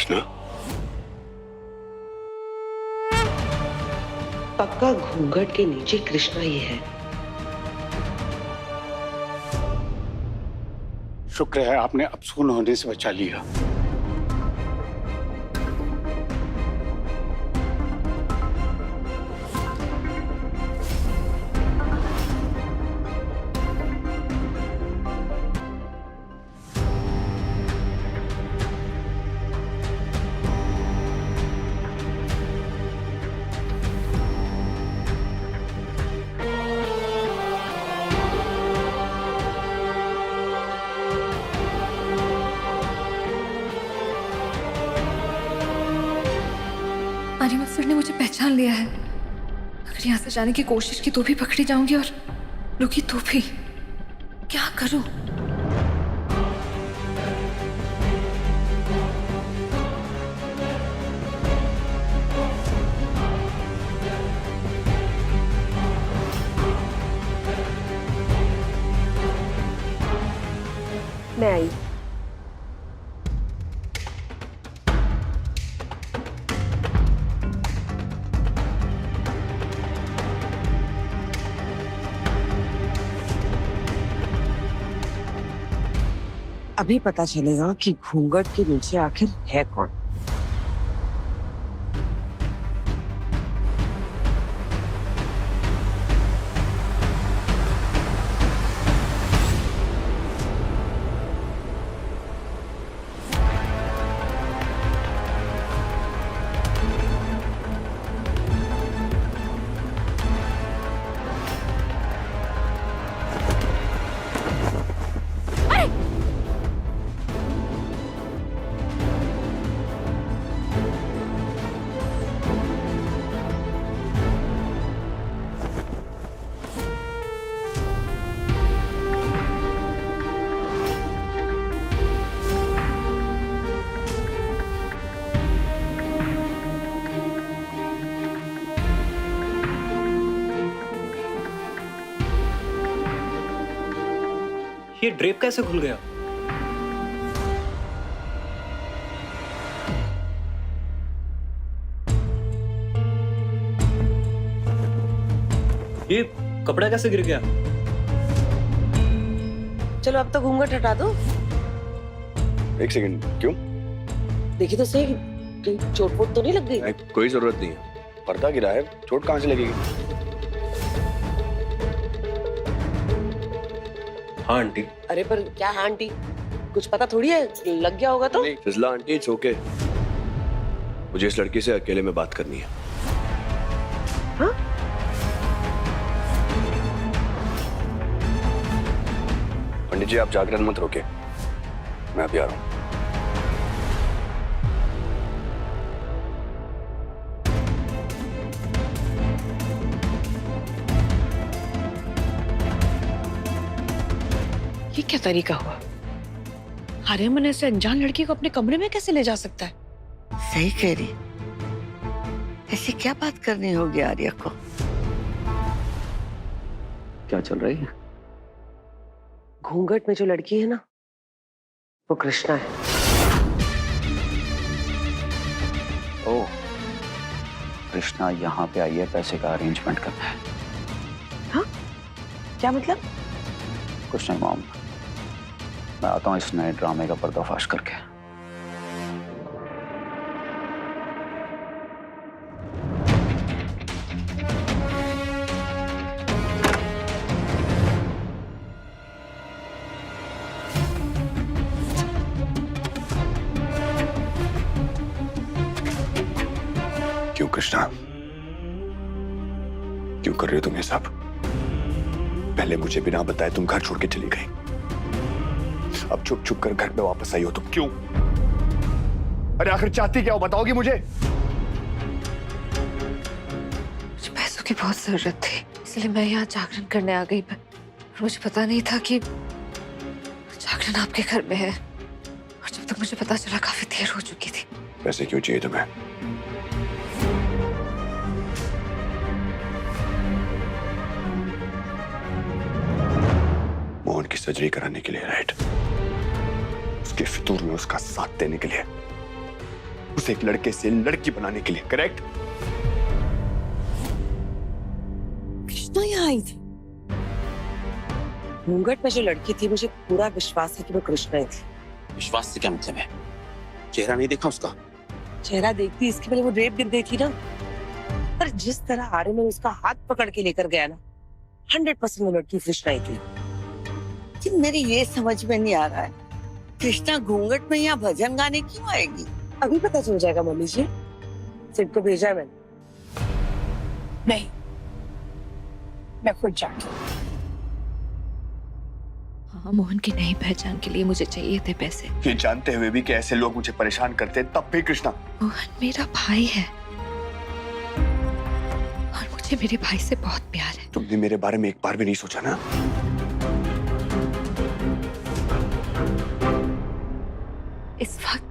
कृष्णा, पक्का घूंघट के नीचे कृष्णा ही है। शुक्र है आपने अपसून होने से बचा लिया। आर्यमन सर ने मुझे पहचान लिया है। अगर यहाँ से जाने की कोशिश की तो भी पकड़ी जाऊंगी और रुकी तो भी। क्या करूं? मैं आई। अभी पता चलेगा कि घूंघट के नीचे आखिर है कौन। ये ड्रेप कैसे खुल गया? ये कपड़ा कैसे गिर गया? चलो अब तो घूंघट हटा दो। एक सेकंड, क्यों? देखिए तो सही, कहीं चोट वोट तो नहीं लग गई? कोई जरूरत नहीं है। पर्दा गिरा है, चोट कहाँ से लगेगी? हाँ आंटी। अरे पर क्या हाँ आंटी, कुछ पता थोड़ी है, लग गया होगा तो। नहीं फिजला आंटी, इट्स ओके। मुझे इस लड़की से अकेले में बात करनी है। हाँ? पंडित जी आप जागरण मत रोके, मैं अभी आ रहा हूँ। ये क्या तरीका हुआ? आर्यमन ऐसे अनजान लड़की को अपने कमरे में कैसे ले जा सकता है? सही कह रही। ऐसी क्या बात करनी होगी आर्या को? क्या चल रही है? घूंघट में जो लड़की है ना, वो कृष्णा है। ओह, कृष्णा यहाँ पे आई है पैसे का अरेंजमेंट करना है। हाँ? क्या मतलब? कुछ नहीं मॉम, मैं आता हूँ इस नए ड्रामे का पर्दाफाश करके। क्यों कृष्णा, क्यों कर रहे हो तुम ये सब? पहले मुझे बिना बताए तुम घर छोड़ के चली गई, अब चुप चुप कर घर में वापस आई हो तुम, क्यों? अरे आखिर चाहती क्या हो, बताओगी मुझे? मुझे पैसों की बहुत जरूरत थी, इसलिए मैं यहाँ जागरण करने आ गई। पर मुझे पता नहीं था कि जागरण आपके घर में है, और जब तक मुझे पता चला काफी देर हो चुकी थी। पैसे क्यों चाहिए तुम्हें? मोहन की सर्जरी कराने के लिए, राइट? उसके फितूर में उसका साथ देने के लिए। उसे एक लड़के से लड़की बनाने के लिए, करेक्ट? कृष्णा यहाँ आई थी। घूंघट में जो लड़की थी, मुझे पूरा विश्वास है कि वो कृष्णा ही थी। विश्वास से क्या मतलब है? चेहरा नहीं देखा उसका? चेहरा देखती इसके पहले वो रेप गिर गई थी ना। पर जिस तरह आर्यमन उसका हाथ पकड़ के लेकर गया ना, 100% वो लड़की कृष्णा ही थी। लेकिन मेरी ये समझ में नहीं आ रहा है, कृष्णा घूंघट में यहाँ भजन गाने क्यों आएगी? अभी पता चल जाएगा मम्मी जी। सिड को भेजा है मैंने। नहीं, मैं खुद जाऊंगी। हाँ, मोहन की नई पहचान के लिए मुझे चाहिए थे पैसे। ये जानते हुए भी कि ऐसे लोग मुझे परेशान करते हैं, तब भी कृष्णा। मोहन मेरा भाई है और मुझे मेरे भाई से बहुत प्यार है। तुमने मेरे बारे में एक बार भी नहीं सोचा ना? इस वक्त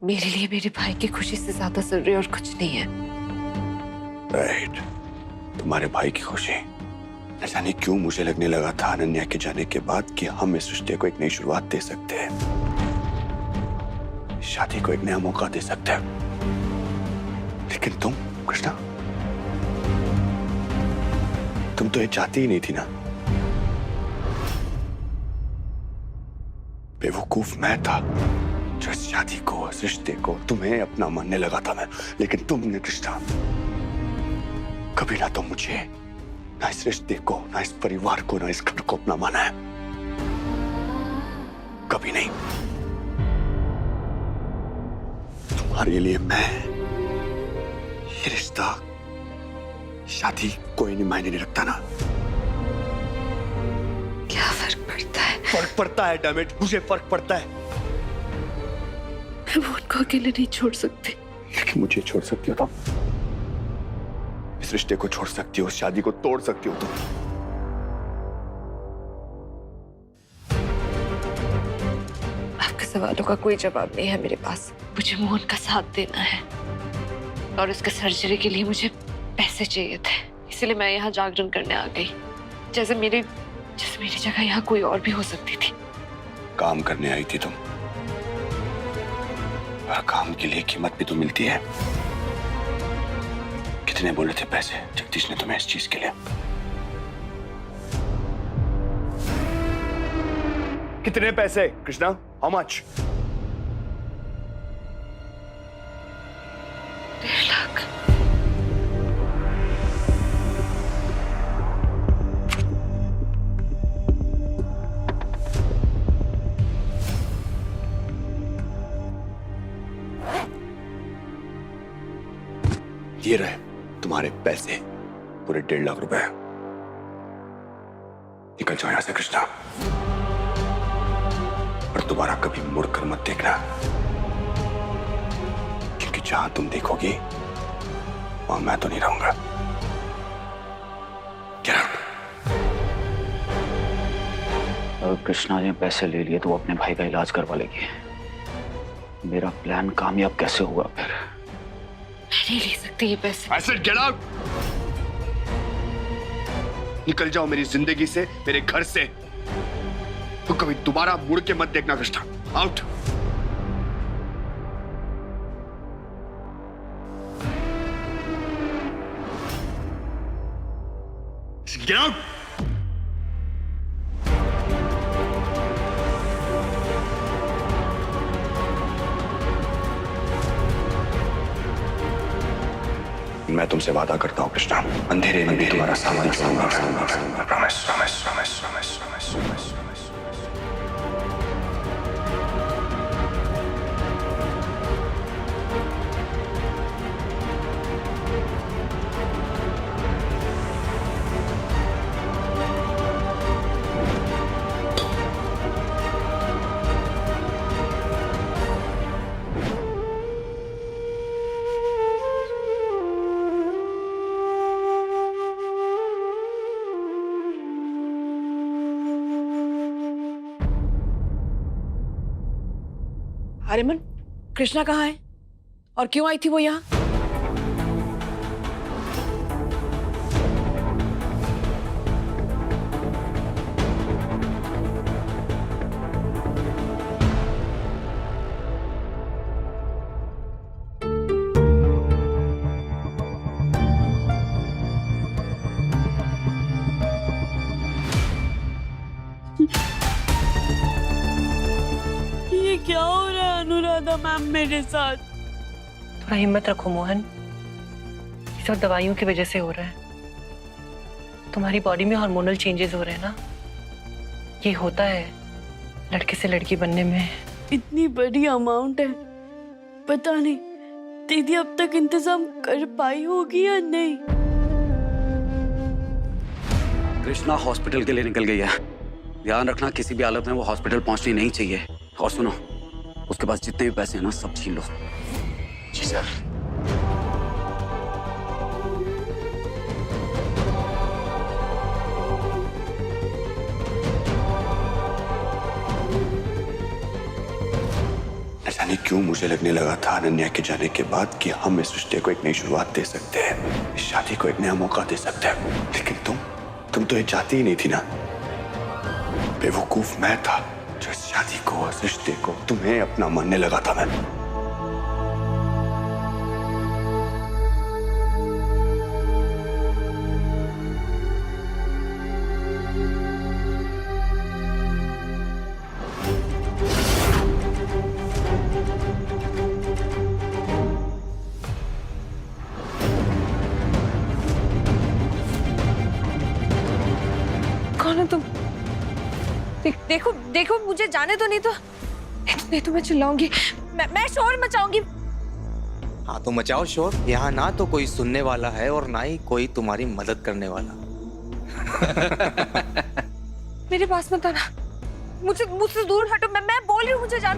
मेरे लिए मेरे भाई की खुशी से ज्यादा जरूरी और कुछ नहीं है। राइट, तुम्हारे भाई की खुशी। न जाने क्यों मुझे लगने लगा था अनन्या के जाने के बाद कि हम इस रिश्ते को एक नई शुरुआत दे सकते हैं, शादी को एक नया मौका दे सकते हैं। लेकिन तुम कृष्णा, तुम तो ये चाहती ही नहीं थी ना। बेवकूफ मैं था जो इस शादी को, इस रिश्ते को तुम्हें अपना मानने लगा था मैं। लेकिन तुमने कृष्णा कभी ना तो मुझे, ना इस रिश्ते को, ना इस परिवार को, ना इस घर को अपना माना है। कभी नहीं। तुम्हारे लिए मैं, ये रिश्ता, शादी कोई नहीं मायने नहीं रखता ना। क्या फर्क पड़ता है? फर्क पड़ता है, डैमेट, मुझे फर्क पड़ता है। मैं मोहन को अकेले नहीं छोड़ सकती। लेकिन मुझे छोड़ सकती हो तुम। इस रिश्ते को छोड़ सकती हो, शादी को तोड़ सकती हो तुम। आपके सवालों का कोई जवाब नहीं है मेरे पास। मुझे मोहन का साथ देना है और उसके सर्जरी के लिए मुझे पैसे चाहिए थे, इसलिए मैं यहाँ जागरण करने आ गई। जैसे मेरी जगह यहाँ कोई और भी हो सकती थी। काम करने आई थी तुम, और काम के लिए कीमत भी तो मिलती है। कितने बोले थे पैसे जगदीश ने तुम्हें इस चीज के लिए? कितने पैसे कृष्णा? How much? 1.5 लाख। ये रहे तुम्हारे पैसे, पूरे 1.5 लाख रुपए। निकल जाओ यहां से कृष्णा, और दोबारा कभी मुड़कर मत देखना, क्योंकि जहां तुम देखोगी वहां मैं तो नहीं रहूंगा। Get out. अगर कृष्णा ने पैसे ले लिए तो वो अपने भाई का इलाज करवा लेगी। मेरा प्लान कामयाब कैसे हुआ फिर? मैं नहीं ले सकती ये पैसे। I said get out. निकल जाओ मेरी जिंदगी से, मेरे घर से। तो कभी दोबारा मुड़ के मत देखना कृष्णा। आउट। Get out. मैं तुमसे वादा करता हूं कृष्णा, अंधेरे में भी तुम्हारा सामान promise promise promise promise promise promise. Aryaman, Krishna कहाँ है और क्यों आई थी वो यहाँ? क्या हो रहा है अनुराधा मैम मेरे साथ? थोड़ा हिम्मत रखो मोहन, ये सब दवाइयों की वजह से हो रहा है। तुम्हारी बॉडी में हार्मोनल चेंजेस हो रहे हैं ना, ये होता है लड़के से लड़की बनने में। इतनी बड़ी अमाउंट है, पता नहीं दीदी अब तक इंतजाम कर पाई होगी या नहीं। कृष्णा हॉस्पिटल के लिए निकल गई है। ध्यान रखना किसी भी हालत में वो हॉस्पिटल पहुंचनी नहीं चाहिए। और सुनो, उसके पास जितने भी पैसे हैं ना सब छीन लो। जी सर। न जाने क्यों मुझे लगने लगा था अनन्या के जाने के बाद कि हम इस रिश्ते को एक नई शुरुआत दे सकते हैं, इस शादी को एक नया मौका दे सकते हैं। लेकिन तुम तो ये चाहती ही नहीं थी ना। बेवकूफ मैं था जो इस शादी को, इस रिश्ते को तुम्हें अपना मानने लगा था। मैं कौन हो तुम? देखो देखो, मुझे जाने तो नहीं तो नहीं तो मैं चिल्लाऊंगी, मैं शोर मचाऊंगी। हाँ तो मचाओ शोर। यहाँ ना तो कोई सुनने वाला है और ना ही कोई तुम्हारी मदद करने वाला। मेरे पास मत आना, मुझसे दूर हटो। मैं बोल रही हूँ, मुझे जान।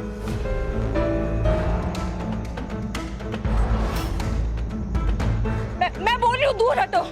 मैं बोल रही हूँ, दूर हटो।